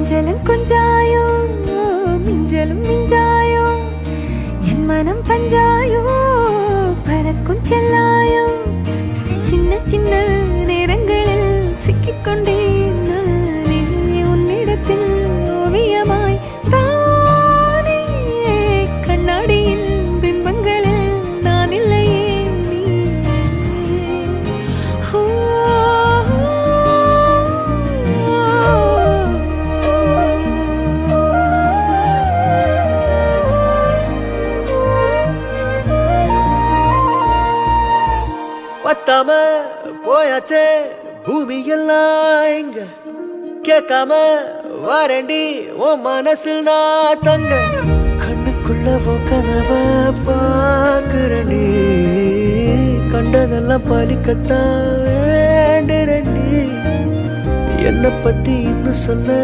கொஞ்சலும் கொஞ்சாயோ மிஞ்சலும் மிஞ்சாயோ என் மனம் பஞ்சாயோ பறக்கும் செல்லாயோ சின்ன சின்ன நேரங்களில் சிக்கிக்கொண்டேன் நானே உன்னிடத்தில் ஓவியமாய் தானே கண்ணாடியின் பிம்பங்களில் நான் இல்லையே நீ பத்தாம போயாச்சே பூமி எல்லாம் இங்க கேட்காம வாரண்டி உன் மனசில் நான் தங்க கண்ணுக்குள்ள கனவ பாக்குறண்டி கண்டதெல்லாம் பலிக்கத்தான் வேண்டுறண்டி என்னை பத்தி இன்னும் சொல்ல